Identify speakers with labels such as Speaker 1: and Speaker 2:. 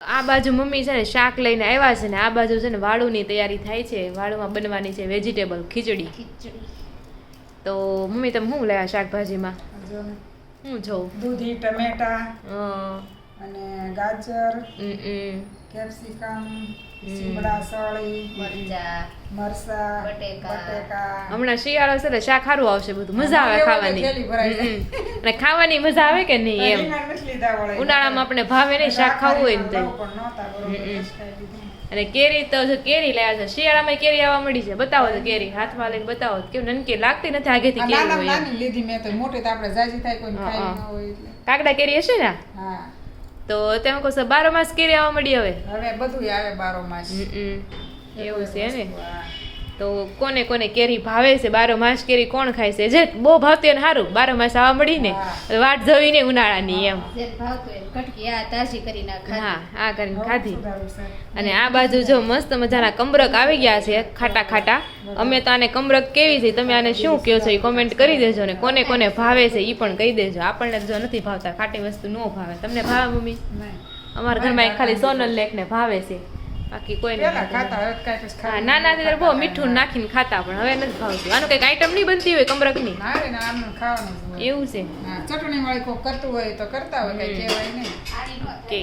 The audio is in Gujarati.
Speaker 1: આ બાજુ મમ્મી છે ને શાક લઈને આવ્યા છે ને આ બાજુ છે ને વાળુની તૈયારી થાય છે. વાળુમાં બનવાની છે વેજીટેબલ ખીચડી. તો મમ્મી તમે શું લાવ્યા શાકભાજીમાં? હું જોઉં
Speaker 2: દૂધી, ટમેટા અને ગાજર, કેપ્સિકમ, શીમડા, સળી, મરચા, બટેકા.
Speaker 1: હમણાં શિયાળો છે ને શાક સારું આવશે, બધું મજા આવે ખાવાની. અને ખાવાની મજા આવે કે નહીં એમ. ઉનાળામાં આપણે ભાવે નહીં શાક ખાવું હોય ને તો. અને કેરી તો કેરી લાવ્યા છે. શિયાળામાં કેરી આવવા મળી છે. બતાવો તો કેરી હાથમાં લઈને બતાવો કેવું નનકી લાગતી નથી આગેથી કેરી હોય.
Speaker 2: નાની લીધી મેં તો મોટી તો આપણે જાજી થાય કોઈ ખાઈ ન હોય એટલે.
Speaker 1: કાકડા કેરી હશે ને?
Speaker 2: હા.
Speaker 1: તો તેમ કહો 12 માસ કેરી આવવા મળી હવે.
Speaker 2: હવે બધું આવે 12 માસ.
Speaker 1: એવું છે ને. તો કોને કોને કેરી ભાવે છે? 12 માસ કેરી કોણ ખાય છે? જે બહુ ભાવતી અને સારું 12 માસ આવવા મળી ને વાટ જોઈ ને ઉનાળાની એમ. હા આ કરીને ખાધી. અને આ બાજુ જો મસ્ત મજાના કમરક આવી ગયા છે ખાટા ખાટા. અમે તો આને કમરક કેવી છે તમે આને શું કહો છો એ કોમેન્ટ કરી દેજો ને કોને કોને ભાવે છે એ પણ કહી દેજો. આપણને જો નથી ભાવતા ખાટી વસ્તુ ન ભાવે. તમને ભાવે મમ્મી? અમારા ઘરમાં ખાલી સોનલ લેક ને ભાવે છે, બાકી કોઈ નહીં. નાના ત્યારે બહુ મીઠું નાખીને ખાતા પણ હવે નથી ભાવતું. આનું કઈક આઈટમ નહીં બનતી હોય કમરક ની? એવું છે.
Speaker 2: ચટણી વાળી કોઈ કરતું હોય તો કરતા હોય, કઈ કહેવાય નહીં.
Speaker 1: કે